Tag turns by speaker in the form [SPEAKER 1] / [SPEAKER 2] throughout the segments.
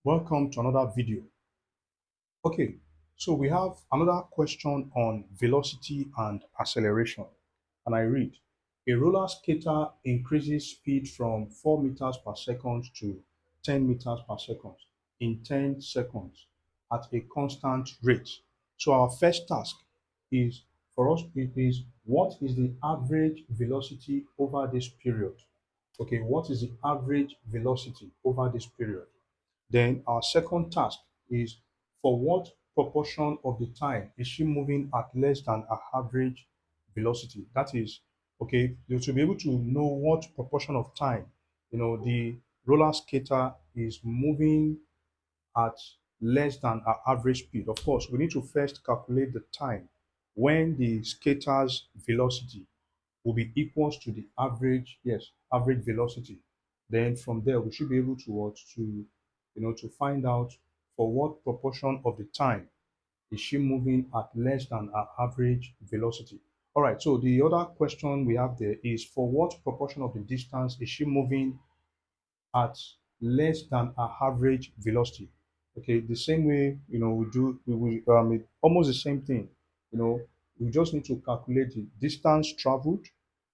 [SPEAKER 1] Welcome to another video. Okay, so we have another question on velocity and acceleration. And I read, a roller skater increases speed from 4 meters per second to 10 meters per second in 10 seconds at a constant rate. So our first task is for us, it is what is the average velocity over this period? Okay, what is the average velocity over this period? Then our second task is for what proportion of the time is she moving at less than her average velocity? That is, okay, you to be able to know what proportion of time, the roller skater is moving at less than her average speed. Of course, we need to first calculate the time when the skater's velocity will be equals to the average, yes, average velocity. Then from there, we should be able to what to find out for what proportion of the time is she moving at less than her average velocity. All right. So the other question we have there is for what proportion of the distance is she moving at less than our average velocity. Okay, the same way almost the same thing. You know, we just need to calculate the distance traveled,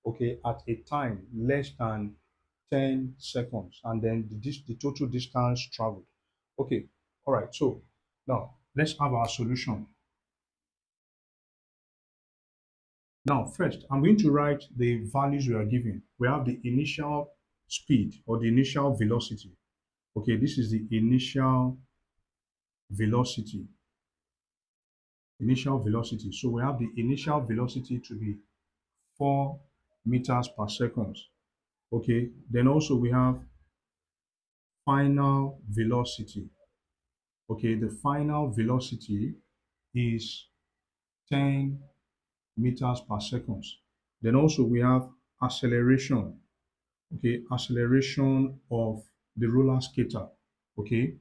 [SPEAKER 1] okay, at a time less than 10 seconds, and then the total distance traveled. Okay, all right. So now let's have our solution. Now, first, I'm going to write the values we are given. We have the initial speed or the initial velocity. Okay, this is the initial velocity. Initial velocity. So we have the initial velocity to be 4 meters per second. Okay, then also we have final velocity. Okay, the final velocity is 10 meters per second. Then also we have acceleration. Okay, acceleration of the roller skater. Okay,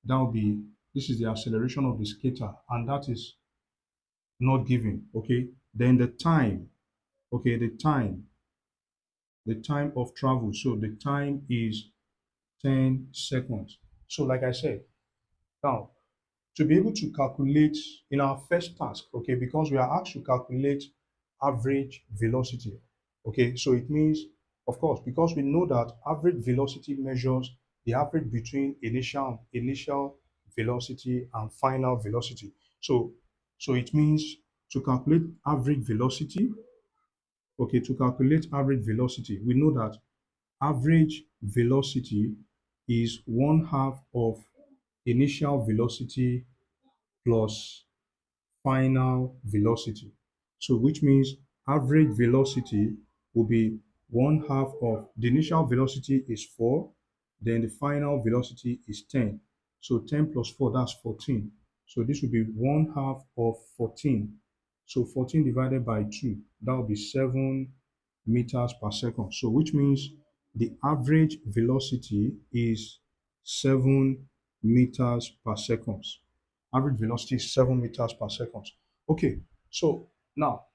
[SPEAKER 1] that will be this is the acceleration of the skater, and that is not given. Okay, then the time. Okay, the time of travel. So the time is 10 seconds. So like I said, now to be able to calculate in our first task, okay, because we are asked to calculate average velocity. Okay, so it means, of course, because we know that average velocity measures the average between initial velocity and final velocity. So it means to calculate average velocity, okay, to calculate average velocity, we know that average velocity is one half of initial velocity plus final velocity. So which means average velocity will be one half of the initial velocity is 4, then the final velocity is 10. So 10 plus 4, that's 14. So this will be one half of 14. So 14 divided by 2, that will be 7 meters per second. So which means the average velocity is 7 meters per second. Average velocity is 7 meters per second. Okay, so now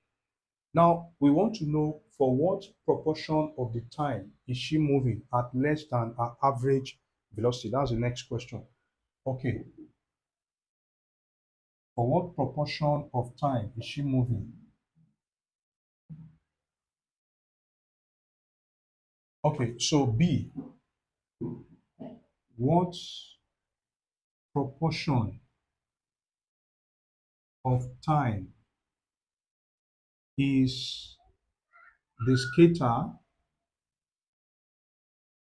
[SPEAKER 1] we want to know for what proportion of the time is she moving at less than her average velocity. That's the next question. Okay, for what proportion of time is she moving? Okay, so B, what proportion of time is the skater,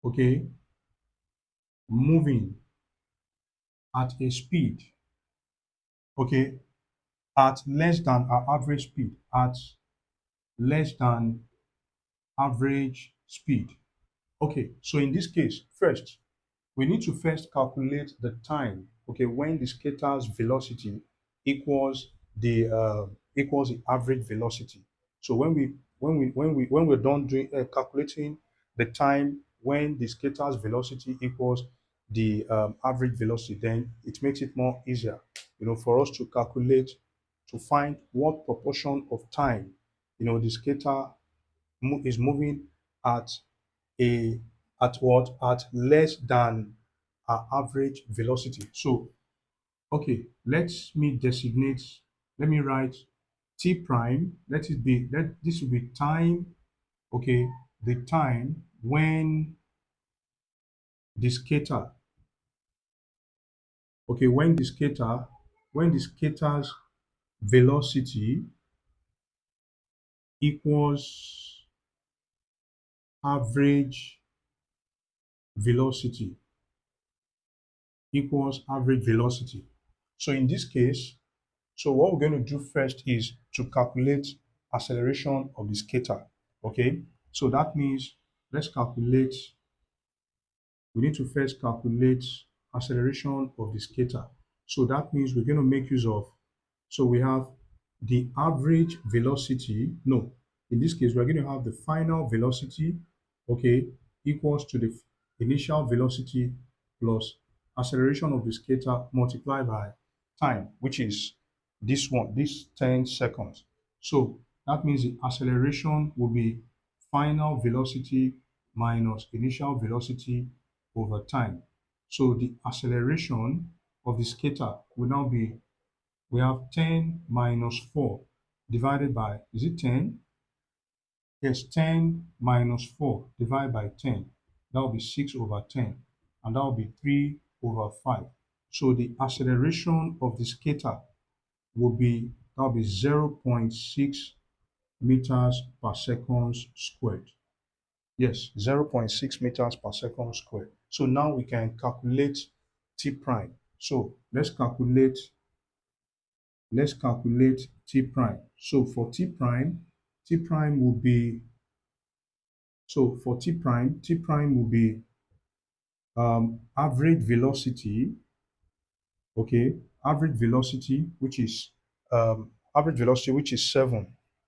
[SPEAKER 1] okay, moving at a speed, okay, at less than her average speed, at less than average speed. Okay, so in this case, first, we need to first calculate the time, okay, when the skater's velocity equals the average velocity. So when we're done doing calculating the time when the skater's velocity equals the average velocity, then it makes it more easier, for us to calculate to find what proportion of time, the skater is moving at a at what at less than our average velocity. So, okay, let me write t prime. Let this will be time, okay, the time when the skater, okay, when the skater's velocity equals average velocity, average velocity. So in this case, so what we're going to do first is to calculate acceleration of the skater. Okay, so that means let's calculate, we need to first calculate acceleration of the skater. So that means we're going to make use of, so we have the average velocity, no, in this case, we're going to have the final velocity, okay, equals to the initial velocity plus acceleration of the skater multiplied by time, which is this one, this 10 seconds. So that means the acceleration will be final velocity minus initial velocity over time. So the acceleration of the skater will now be, we have 10 minus 4 divided by, is it 10? Yes, 10 minus 4 divided by 10. That will be 6 over 10. And that will be 3 over 5. So the acceleration of the skater will be, that will be 0.6 meters per second squared. Yes, 0.6 meters per second squared. So now we can calculate T prime. So let's calculate T prime. So for T prime will be, so for T prime will be average velocity, okay, average velocity which is 7,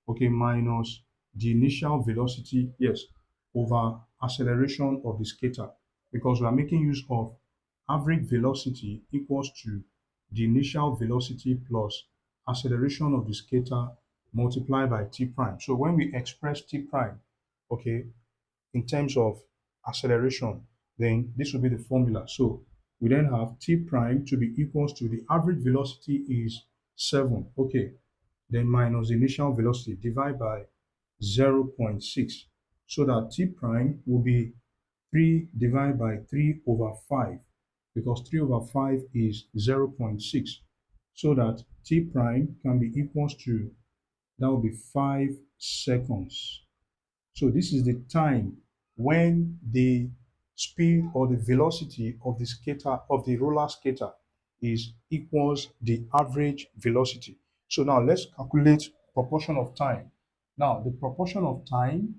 [SPEAKER 1] okay, minus the initial velocity, yes, over acceleration of the skater, because we are making use of average velocity equals to the initial velocity plus acceleration of the skater multiplied by t prime. So when we express t prime, okay, in terms of acceleration, then this will be the formula. So we then have t prime to be equals to the average velocity is 7, okay, then minus the initial velocity divided by 0.6. So that t prime will be 3 divided by 3 over 5, because 3 over 5 is 0.6. So that t prime can be equals to, that will be 5 seconds. So this is the time when the speed or the velocity of the skater, of the roller skater, is equals the average velocity. So now let's calculate proportion of time. Now the proportion of time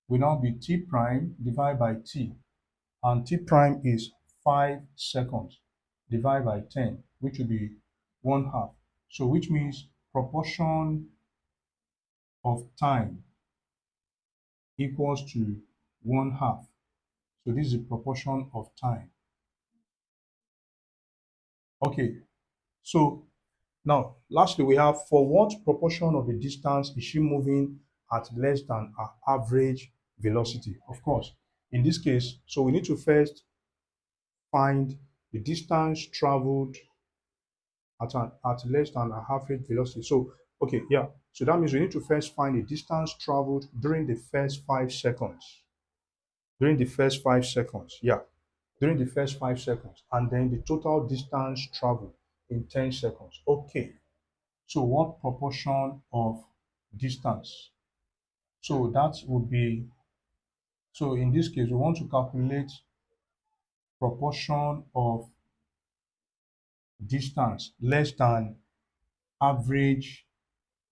[SPEAKER 1] will now be t prime divided by t, and t prime is 5 seconds divided by 10, which will be 1 half. So which means proportion of time equals to 1 half. So this is the proportion of time. Okay, so now lastly we have, for what proportion of the distance is she moving at less than her average velocity? Of course, in this case, so we need to first find the distance traveled at less than her average velocity. So, okay, yeah. So that means we need to first find the distance traveled during the first 5 seconds. During the first 5 seconds, yeah, during the first 5 seconds, and then the total distance traveled in 10 seconds. Okay, so what proportion of distance? So that would be, so in this case, we want to calculate proportion of distance less than average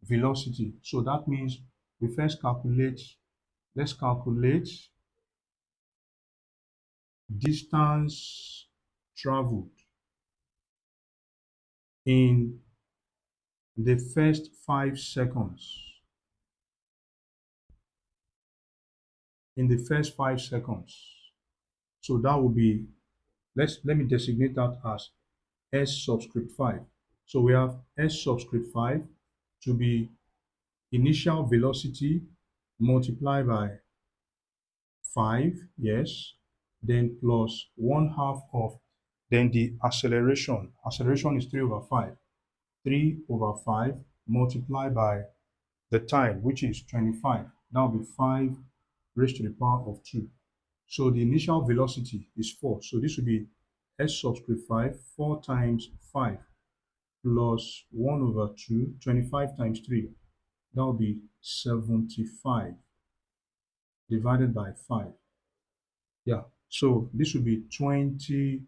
[SPEAKER 1] velocity. So that means we first calculate, let's calculate distance traveled in the first 5 seconds. In the first 5 seconds. So that will be, let me designate that as S subscript 5. So we have S subscript 5 to be initial velocity multiplied by 5, yes, then plus 1/2 of, then the acceleration. Acceleration is 3 over 5. 3 over 5 multiplied by the time, which is 25. That will be 5 raised to the power of 2. So the initial velocity is 4. So this will be s subscript 5, 4 times 5 plus 1 over 2, 25 times 3. That will be 75 divided by 5. Yeah. So this will be 20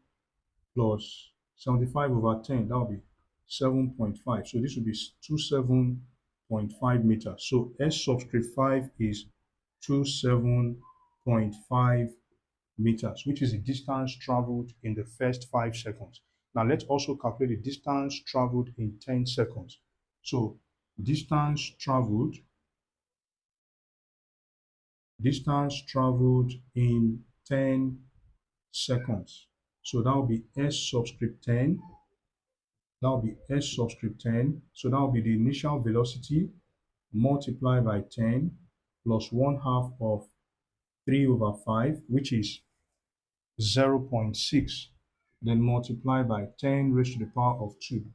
[SPEAKER 1] plus 75 over 10. That will be 7.5. So this will be 27.5 meters. So S subscript 5 is 27.5 meters, which is the distance traveled in the first 5 seconds. Now let's also calculate the distance traveled in 10 seconds. So distance traveled, distance traveled in 10 seconds. So that will be S subscript 10. That will be S subscript 10. So that will be the initial velocity multiplied by 10 plus 1/2 of 3 over 5, which is 0.6. Then multiply by 10 raised to the power of 2.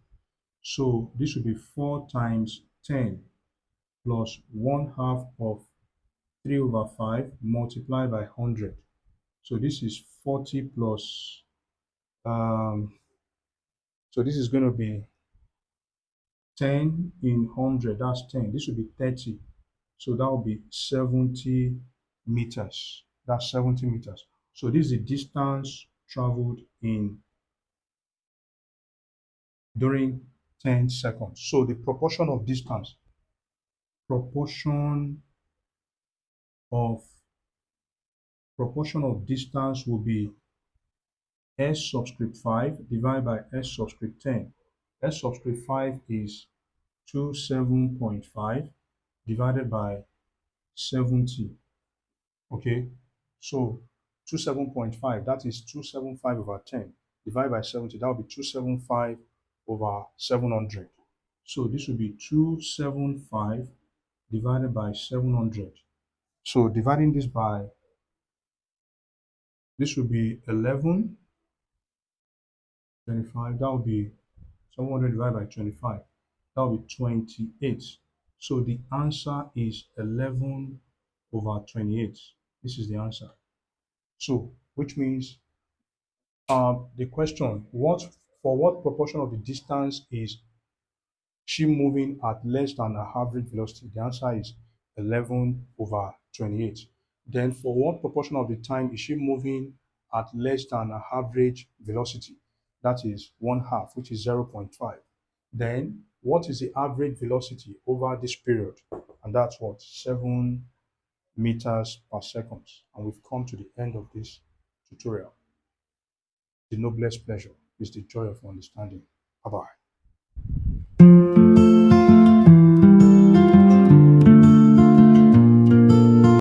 [SPEAKER 1] So this will be 4 times 10 plus 1/2 of 3 over 5 multiplied by 100. So this is 40 plus, um, so this is going to be 10 in 100, that's 10. This will be 30. So that will be 70 meters. That's 70 meters. So this is the distance traveled in during 10 seconds. So the proportion of proportion of distance will be S subscript 5 divided by S subscript 10. S subscript 5 is 27.5 divided by 70. Okay, so 27.5, that is 275 over 10 divided by 70, that will be 275 over 700. So this will be 275 divided by 700. So dividing this by, this will be 11, 25, that will be 700 divided by 25, that will be 28. So the answer is 11 over 28. This is the answer. So, which means the question, what proportion of the distance is she moving at less than her average velocity? The answer is 11 over 28. Then for what proportion of the time is she moving at less than her average velocity? That is 1/2, which is 0.5. Then what is the average velocity over this period? And that's what? 7 meters per second. And we've come to the end of this tutorial. The noblest pleasure is the joy of understanding. Bye bye.